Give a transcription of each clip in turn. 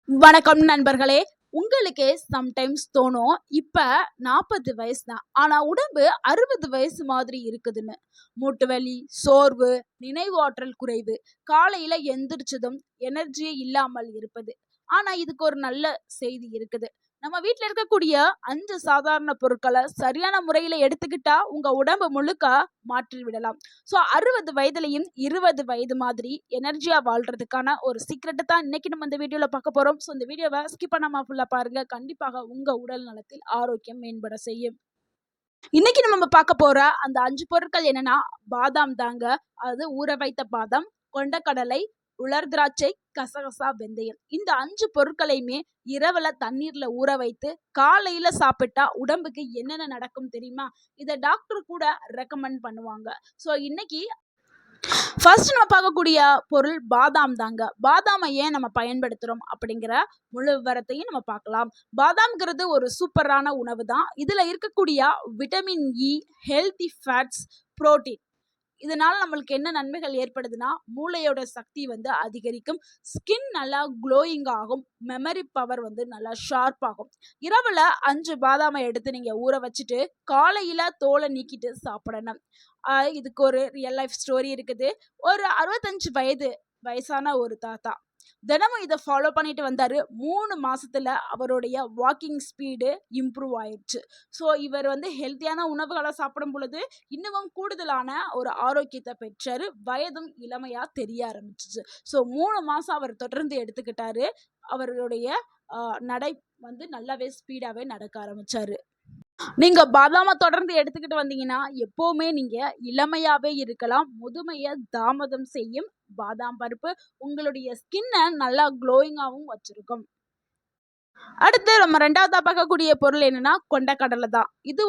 வணக்கம் நண்பர்களே. உங்களுக்கே சம்டைம்ஸ் தோணும், இப்ப 40 வயசு தான், ஆனா உடம்பு 60 வயசு மாதிரி இருக்குதுன்னு. மூட்டு வலி, சோர்வு, நினைவாற்றல் குறைவு, காலையில எந்திரிச்சதும் எனர்ஜியே இல்லாமல் இருப்பது. ஆனா இதுக்கு ஒரு நல்ல செய்தி இருக்குது. நம்ம வீட்ல இருக்கக்கூடிய 5 சாதாரண பொருட்களை சரியான முறையில எடுத்துக்கிட்டா உங்க உடம்பு முழுக்க மாற்றி விடலாம். ஸோ 60 வயதுலையும் 20 வயது மாதிரி எனர்ஜியா வாழ்றதுக்கான ஒரு சீக்ரெட்டை தான் இன்னைக்கு நம்ம இந்த வீடியோல பார்க்க போறோம். ஸோ இந்த வீடியோவை ஸ்கிப் பண்ணாம ஃபுல்லா பாருங்க. கண்டிப்பாக உங்க உடல் நலத்தில் ஆரோக்கியம் மேம்பட செய்யும். இன்னைக்கு நம்ம பார்க்க போற அந்த 5 பொருட்கள் என்னன்னா, பாதாம் தாங்க. அது ஊற வைத்த பாதாம், கொண்டக்கடலை, உலர் திராட்சை, கசகசா, வெந்தயம். இந்த 5 பொருட்களையுமே இரவுல தண்ணீர்ல ஊற வைத்து காலையில சாப்பிட்டா உடம்புக்கு என்னென்ன நடக்கும் தெரியுமா? இதை டாக்டர் கூட ரெக்கமெண்ட் பண்ணுவாங்க. ஸோ இன்னைக்கு ஃபர்ஸ்ட் நம்ம பார்க்கக்கூடிய பொருள் பாதாம் தாங்க. பாதாமை ஏன் நம்ம பயன்படுத்துறோம் அப்படிங்கிற முழு விவரத்தையும் நம்ம பார்க்கலாம். பாதாம்ங்கிறது ஒரு சூப்பரான உணவு தான். இதுல இருக்கக்கூடிய vitamin E, healthy fats, protein, இதனால நம்மளுக்கு என்ன நன்மைகள் ஏற்படுதுன்னா, மூளையோட சக்தி வந்து அதிகரிக்கும், ஸ்கின் நல்லா க்ளோயிங் ஆகும், மெமரி பவர் வந்து நல்லா ஷார்ப் ஆகும். இரவுல 5 பாதாமை எடுத்து நீங்க ஊற வச்சுட்டு காலையில தோலை நீக்கிட்டு சாப்பிடணும். இதுக்கு ஒரு ரியல் லைஃப் ஸ்டோரி இருக்குது. ஒரு 65 வயசான ஒரு தாத்தா தினமும் இதை ஃபாலோ பண்ணிட்டு வந்தாரு. 3 மாசத்துல அவருடைய வாக்கிங் ஸ்பீடு இம்ப்ரூவ் ஆயிடுச்சு. ஸோ இவர் வந்து ஹெல்த்தியான உணவுகளை சாப்பிடும் பொழுது இன்னமும் கூடுதலான ஒரு ஆரோக்கியத்தை பெற்றாரு. வயதும் இளமையா தெரிய ஆரம்பிச்சிச்சு. ஸோ 3 மாசம் அவர் தொடர்ந்து எடுத்துக்கிட்டாரு. அவருடைய நடை வந்து நல்லாவே ஸ்பீடாவே நடக்க ஆரம்பிச்சாரு. நீங்க பாதாம தொடர்ந்து எடுத்துக்கிட்டு வந்தீங்கன்னா எப்பவுமே நீங்க இளமையாவே இருக்கலாம். முதுமையை தாமதம் செய்யும் பாதாம் பருப்பு உங்களுடைய ஸ்கின்னை நல்லா க்ளோயிங்காகவும் வச்சிருக்கும். அடுத்து நம்ம ரெண்டாவதா பார்க்கக்கூடிய பொருள் என்னன்னா, கொண்டக்கடலை தான். இது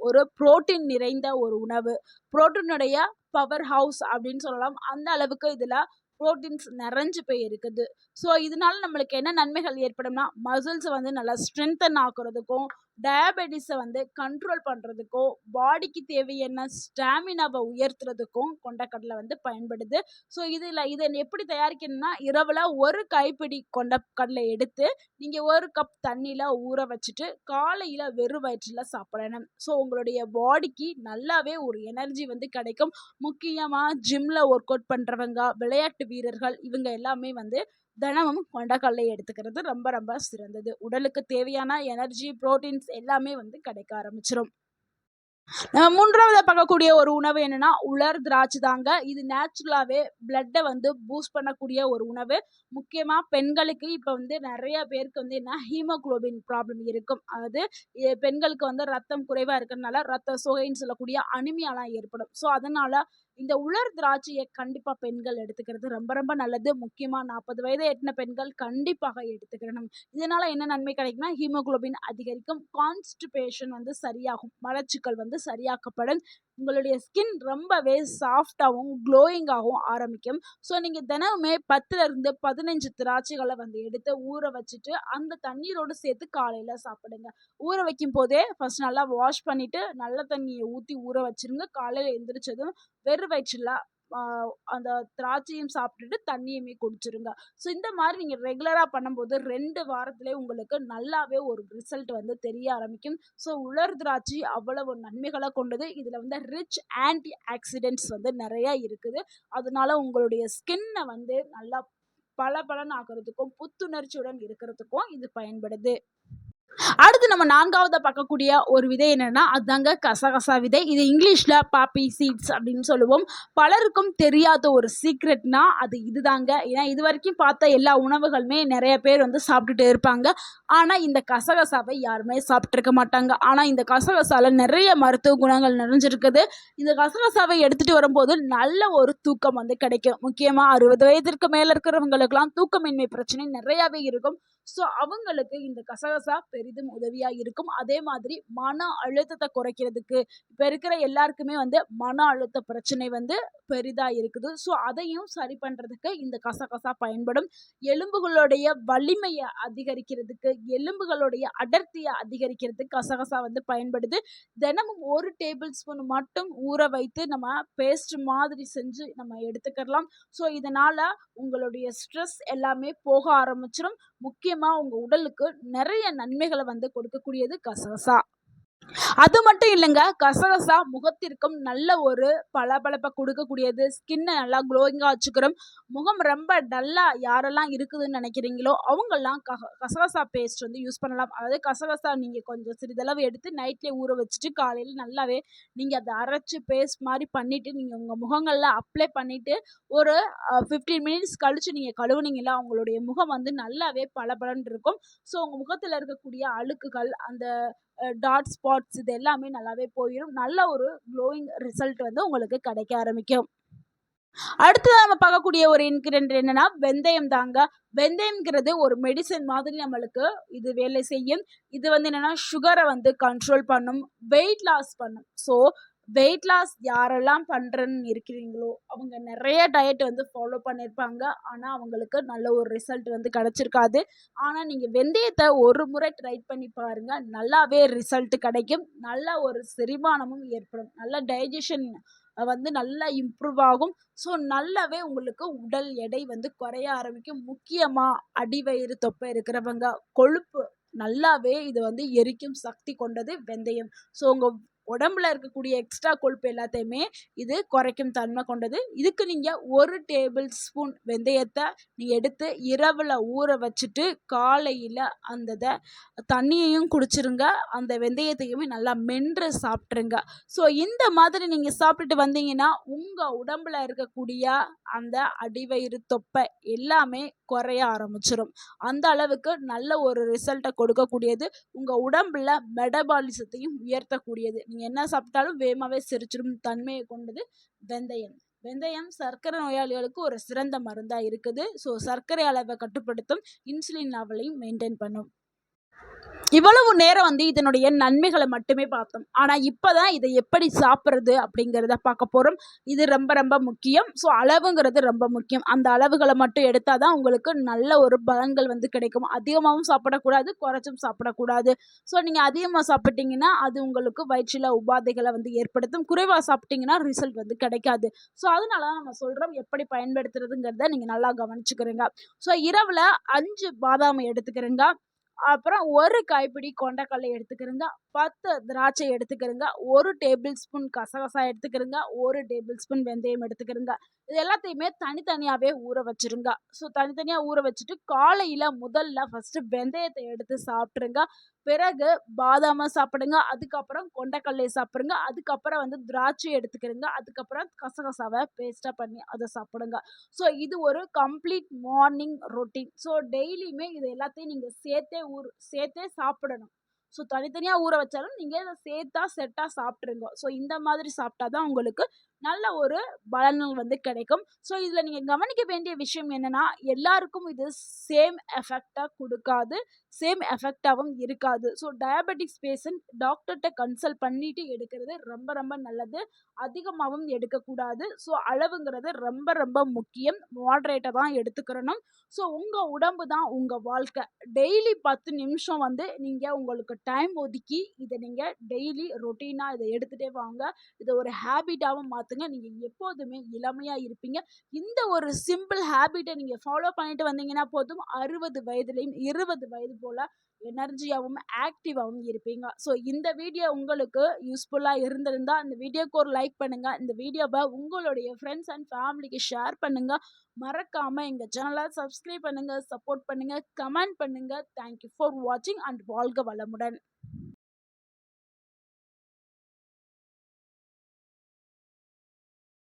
ஒரு புரோட்டீன் நிறைந்த ஒரு உணவு. புரோட்டீனுடைய பவர் ஹவுஸ் அப்படின்னு சொல்லலாம். அந்த அளவுக்கு இதுல புரோட்டீன்ஸ் நிறைஞ்சு போய் இருக்குது. ஸோ இதனால நம்மளுக்கு என்ன நன்மைகள் ஏற்படும்னா, மசில்ஸ் வந்து நல்லா ஸ்ட்ரென்தன் ஆக்குறதுக்கும், டயபெட்டிஸை வந்து கண்ட்ரோல் பண்ணுறதுக்கும், பாடிக்கு தேவையான ஸ்டாமினாவை உயர்த்துறதுக்கும் கொண்டக்கடலை வந்து பயன்படுது. ஸோ இதை எப்படி தயாரிக்கணும்னா, இரவில் ஒரு கைப்பிடி கொண்டக்கடலை எடுத்து நீங்கள் 1 கப் தண்ணியில் ஊற வச்சுட்டு காலையில் வெறும் வயிற்றில் சாப்பிடணும். ஸோ உங்களுடைய பாடிக்கு நல்லாவே ஒரு எனர்ஜி வந்து கிடைக்கும். முக்கியமாக ஜிம்மில் ஒர்க் அவுட் பண்ணுறவங்க, விளையாட்டு வீரர்கள், இவங்க எல்லாமே வந்து தினமும் கொண்டக்கடலை எடுத்துக்கிறது ரொம்ப ரொம்ப சிறந்தது. உடலுக்கு தேவையான எனர்ஜி, புரோட்டீன்ஸ் எல்லாமே வந்து கிடைக்க ஆரம்பிச்சிடும். மூன்றாவதா பார்க்கக்கூடிய ஒரு உணவு என்னன்னா, உலர் திராட்சை தாங்க. இது நேச்சுரலாவே பிளட்டை வந்து பூஸ்ட் பண்ணக்கூடிய ஒரு உணவு. முக்கியமா பெண்களுக்கு இப்ப வந்து நிறைய பேருக்கு வந்து என்ன ஹீமோகுளோபின் ப்ராப்ளம் இருக்கும். அதாவது பெண்களுக்கு வந்து ரத்தம் குறைவா இருக்கிறதுனால ரத்த சோகைன்னு சொல்லக்கூடிய அனிமியாலாம் ஏற்படும். ஸோ அதனால இந்த உலர் திராட்சையை கண்டிப்பா பெண்கள் எடுத்துக்கிறது ரொம்ப ரொம்ப நல்லது. முக்கியமா 40 வயதை எட்டின பெண்கள் கண்டிப்பாக எடுத்துக்கணும். இதனால என்ன நன்மை கிடைக்கும்னா, ஹீமோகுளோபின் அதிகரிக்கும், கான்ஸ்டிபேஷன் வந்து சரியாகும், மலச்சிக்கல் வந்து சரியாக்கப்படும், உங்களுடைய ஸ்கின் ரொம்பவே சாஃப்டாகவும் க்ளோயிங்காகவும் ஆரம்பிக்கும். ஸோ நீங்கள் தினமுமே 10லிருந்து 15 திராட்சைகளை வந்து எடுத்து ஊற வச்சுட்டு அந்த தண்ணீரோடு சேர்த்து காலையில் சாப்பிடுங்க. ஊற வைக்கும் போதே ஃபர்ஸ்ட் நல்லா வாஷ் பண்ணிட்டு நல்ல தண்ணியை ஊற்றி ஊற வச்சிருங்க. காலையில் எந்திரிச்சதும் வெறும் வயிற்றில் அந்த திராட்சையும் சாப்பிட்டுட்டு தண்ணியுமே குடிச்சிருங்க. ஸோ இந்த மாதிரி நீங்கள் ரெகுலராக பண்ணும்போது 2 வாரத்திலே உங்களுக்கு நல்லாவே ஒரு ரிசல்ட் வந்து தெரிய ஆரம்பிக்கும். ஸோ உலர் திராட்சை அவ்வளவு நன்மைகளை கொண்டது. இதில் வந்து ரிச் ஆன்டி ஆக்சிடென்ட்ஸ் வந்து நிறையா இருக்குது. அதனால உங்களுடைய ஸ்கின்னை வந்து நல்லா பளபளன்னு ஆக்குறதுக்கும் புத்துணர்ச்சியுடன் இருக்கிறதுக்கும் இது பயன்படுது. அடுத்து நம்ம 4வதா பார்க்கக்கூடிய ஒரு விதை என்னன்னா, அதுதாங்க கசகசா விதை. இது இங்கிலீஷ்ல பாப்பி சீட்ஸ் அப்படின்னு சொல்லுவோம். பலருக்கும் தெரியாத ஒரு சீக்ரெட்னா அது இதுதாங்க. ஏன்னா இது வரைக்கும் பார்த்த எல்லா உணவுகளுமே நிறைய பேர் வந்து சாப்பிட்டுட்டு இருப்பாங்க. ஆனா இந்த கசகசாவை யாருமே சாப்பிட்டுருக்க மாட்டாங்க. ஆனா இந்த கசகசால நிறைய மருத்துவ குணங்கள் நிறைஞ்சிருக்குது. இந்த கசகசாவை எடுத்துட்டு வரும்போது நல்ல ஒரு தூக்கம் வந்து கிடைக்கும். முக்கியமா 60 வயதிற்கு மேல இருக்கிறவங்களுக்கெல்லாம் தூக்கமின்மை பிரச்சனை நிறையாவே இருக்கும். ஸோ அவங்களுக்கு இந்த கசகசா பெரிதும் உதவியா இருக்கும். அதே மாதிரி மன அழுத்தத்தை குறைக்கிறதுக்கு இப்ப இருக்கிற எல்லாருக்குமே வந்து மன அழுத்த பிரச்சனை வந்து பெரிதா இருக்குது. ஸோ அதையும் சரி பண்றதுக்கு இந்த கசகசா பயன்படும். எலும்புகளுடைய வலிமையை அதிகரிக்கிறதுக்கு, எலும்புகளுடைய அடர்த்தியை அதிகரிக்கிறதுக்கு கசகசா வந்து பயன்படுது. தினமும் 1 டேபிள் ஸ்பூன் மட்டும் ஊற வைத்து நம்ம பேஸ்ட் மாதிரி செஞ்சு நம்ம எடுத்துக்கலாம். ஸோ இதனால உங்களுடைய ஸ்ட்ரெஸ் எல்லாமே போக ஆரம்பிச்சிடும். முக்கியமா உங்க உடலுக்கு நிறைய நன்மைகளை வந்து கொடுக்கக்கூடியது கசகசா. அது மட்டும் இல்லைங்க, கசகசா முகத்திற்கும் நல்ல ஒரு பளபளப்பை கொடுக்கக்கூடியது. ஸ்கின்னை நல்லா க்ளோயிங்காக வச்சுக்கிறோம். முகம் ரொம்ப டல்லாக யாரெல்லாம் இருக்குதுன்னு நினைக்கிறீங்களோ அவங்கெல்லாம் கசகசா பேஸ்ட் வந்து யூஸ் பண்ணலாம். அதாவது கசகசா நீங்கள் கொஞ்சம் சிறிதளவு எடுத்து நைட்லேயே ஊற வச்சுட்டு காலையில் நல்லாவே நீங்கள் அதை அரைச்சி பேஸ்ட் மாதிரி பண்ணிவிட்டு நீங்கள் உங்கள் முகங்களில் அப்ளை பண்ணிவிட்டு ஒரு 15 மினிட்ஸ் கழித்து நீங்கள் கழுவுனீங்களா உங்களுடைய முகம் வந்து நல்லாவே பளபளன்னு இருக்கும். ஸோ உங்கள் முகத்தில் இருக்கக்கூடிய அழுக்குகள், அந்த டாட் ஸ்பாட்ஸ் இது எல்லாமே நல்லாவே போயிடும். நல்ல ஒரு க்ளோயிங் ரிசல்ட் வந்து உங்களுக்கு கிடைக்க ஆரம்பிக்கும். அடுத்ததாக நம்ம பார்க்கக்கூடிய ஒரு இன்கிரியன்ட் என்னன்னா வெந்தயம் தாங்க. வெந்தயம்ங்கிறது ஒரு மெடிசன் மாதிரி நம்மளுக்கு இது வேலை செய்யும். இது வந்து என்னன்னா சுகரை வந்து கண்ட்ரோல் பண்ணும், வெயிட் லாஸ் பண்ணும். ஸோ வெயிட் லாஸ் யாரெல்லாம் பண்ணுறன்னு இருக்கிறீங்களோ அவங்க நிறைய டயட் வந்து ஃபாலோ பண்ணியிருப்பாங்க. ஆனால் அவங்களுக்கு நல்ல ஒரு ரிசல்ட் வந்து கிடச்சிருக்காது. ஆனால் நீங்கள் வெந்தயத்தை ஒரு முறை ட்ரை பண்ணி பாருங்கள், நல்லாவே ரிசல்ட் கிடைக்கும். நல்ல ஒரு செரிமானமும் ஏற்படும், நல்ல டைஜஷன் வந்து நல்லா இம்ப்ரூவ் ஆகும். ஸோ நல்லாவே உங்களுக்கு உடல் எடை வந்து குறைய ஆரம்பிக்கும். முக்கியமாக அடிவயிறு தொப்பை இருக்கிறவங்க, கொழுப்பு நல்லாவே இது வந்து எரிக்கும் சக்தி கொண்டது வெந்தயம். ஸோ உங்கள் உடம்புல இருக்கக்கூடிய எக்ஸ்ட்ரா கொழுப்பு எல்லாத்தையுமே இது குறைக்கும் தன்மை கொண்டது. இதுக்கு நீங்கள் 1 டேபிள் ஸ்பூன் வெந்தயத்தை நீங்கள் எடுத்து இரவில் ஊற வச்சுட்டு காலையில் அந்த தண்ணியையும் குடிச்சிருங்க, அந்த வெந்தயத்தையுமே நல்லா மென்று சாப்பிட்ருங்க. ஸோ இந்த மாதிரி நீங்கள் சாப்பிட்டுட்டு வந்தீங்கன்னா உங்கள் உடம்புல இருக்கக்கூடிய அந்த அடிவயிறு தொப்பை எல்லாமே குறைய ஆரம்பிச்சிடும். அந்த அளவுக்கு நல்ல ஒரு ரிசல்ட்டை கொடுக்கக்கூடியது. உங்கள் உடம்புல மெட்டபாலிசத்தையும் உயர்த்தக்கூடியது. நீங்கள் என்ன சாப்பிட்டாலும் வேகமாகவே செரிச்சிடும் தன்மையை கொண்டது வெந்தயம். வெந்தயம் சர்க்கரை நோயாளிகளுக்கு ஒரு சிறந்த மருந்தாக இருக்குது. ஸோ சர்க்கரை அளவை கட்டுப்படுத்தும், இன்சுலின் லெவலையும் மெயின்டைன் பண்ணும். இவ்வளவு நேரம் வந்து இதனுடைய நன்மைகளை மட்டுமே பார்த்தோம். ஆனால் இப்போதான் இதை எப்படி சாப்பிட்றது அப்படிங்கிறத பார்க்க போகிறோம். இது ரொம்ப ரொம்ப முக்கியம். ஸோ அளவுங்கிறது ரொம்ப முக்கியம். அந்த அளவுகளை மட்டும் எடுத்தால் தான் உங்களுக்கு நல்ல ஒரு பலன்கள் வந்து கிடைக்கும். அதிகமாகவும் சாப்பிடக்கூடாது, குறைச்சும் சாப்பிடக்கூடாது. ஸோ நீங்கள் அதிகமாக சாப்பிட்டீங்கன்னா அது உங்களுக்கு வயிற்றில் உபாதைகளை வந்து ஏற்படுத்தும். குறைவாக சாப்பிட்டீங்கன்னா ரிசல்ட் வந்து கிடைக்காது. ஸோ அதனால தான் நம்ம சொல்கிறோம் எப்படி பயன்படுத்துறதுங்கிறத நீங்கள் நல்லா கவனிச்சுக்கிறீங்க. ஸோ இரவில் 5 பாதாம் எடுத்துக்கிறீங்க, அப்புறம் 1 கைப்பிடி கொண்டைக்கடலை எடுத்துக்கிறங்க, 10 திராட்சை எடுத்துக்கிறங்க, 1 டேபிள் ஸ்பூன் கசகசா எடுத்துக்கிறங்க, 1 டேபிள் ஸ்பூன் வெந்தயம் எடுத்துக்கிறங்க. இது எல்லாத்தையுமே தனித்தனியாகவே ஊற வச்சுருங்க. ஸோ தனித்தனியாக ஊற வச்சுட்டு காலையில் முதல்ல ஃபஸ்ட்டு வெந்தயத்தை எடுத்து சாப்பிட்ருங்க. பிறகு பாதாமை சாப்பிடுங்க, அதுக்கப்புறம் கொண்டைக்கடலை சாப்பிடுங்க, அதுக்கப்புறம் வந்து திராட்சை எடுத்துக்கிறங்க, அதுக்கப்புறம் கசகசாவை பேஸ்ட்டாக பண்ணி அதை சாப்பிடுங்க. ஸோ இது ஒரு கம்ப்ளீட் மார்னிங் ரொட்டீன். ஸோ டெய்லியுமே இது எல்லாத்தையும் நீங்கள் சேர்த்தே சாப்பிடணும். ஸோ தனித்தனியாக ஊற வச்சாலும் நீங்கள் இதை செட்டாக சாப்பிட்ருங்க. ஸோ இந்த மாதிரி சாப்பிட்டா தான் உங்களுக்கு நல்ல ஒரு பலன்கள் வந்து கிடைக்கும். ஸோ இதில் நீங்கள் கவனிக்க வேண்டிய விஷயம் என்னென்னா எல்லாருக்கும் இது சேம் எஃபெக்டாக கொடுக்காது, சேம் எஃபெக்டாகவும் இருக்காது. ஸோ டயபெட்டிக்ஸ் பேஷண்ட் டாக்டர்கிட்ட கன்சல்ட் பண்ணிட்டு எடுக்கிறது ரொம்ப ரொம்ப நல்லது. அதிகமாகவும் எடுக்கக்கூடாது. ஸோ அளவுங்கிறது ரொம்ப ரொம்ப முக்கியம். மாட்ரேட்டாக தான் எடுத்துக்கிறணும். ஸோ உங்கள் உடம்பு தான் உங்கள் வாழ்க்கை. டெய்லி 10 நிமிஷம் வந்து நீங்கள் உங்களுக்கு டைம் ஒதுக்கி இதை நீங்கள் டெய்லி ரொட்டீனாக இதை எடுத்துகிட்டே வாங்க. இதை ஒரு ஹேபிட்டாகவும் மாற்றுங்க. நீங்கள் எப்போதுமே இளமையாக இருப்பீங்க. இந்த ஒரு சிம்பிள் ஹேபிட்டை நீங்கள் ஃபாலோ பண்ணிட்டு வந்தீங்கன்னா போதும், 60 வயதுலேயும் 20 வயது போல் எனர்ஜியாகவும் ஆக்டிவாகவும் இருப்பீங்க. ஸோ இந்த வீடியோ உங்களுக்கு யூஸ்ஃபுல்லாக இருந்திருந்தால் இந்த வீடியோக்கு ஒரு லைக் பண்ணுங்கள். இந்த வீடியோவை உங்களுடைய ஃப்ரெண்ட்ஸ் அண்ட் ஃபேமிலிக்கு ஷேர் பண்ணுங்கள். மறக்காமல் எங்கள் சேனலை சப்ஸ்கிரைப் பண்ணுங்கள், சப்போர்ட் பண்ணுங்கள், கமெண்ட் பண்ணுங்கள். தேங்க்யூ ஃபார் வாட்சிங் அண்ட் வாழ்க வளமுடன்.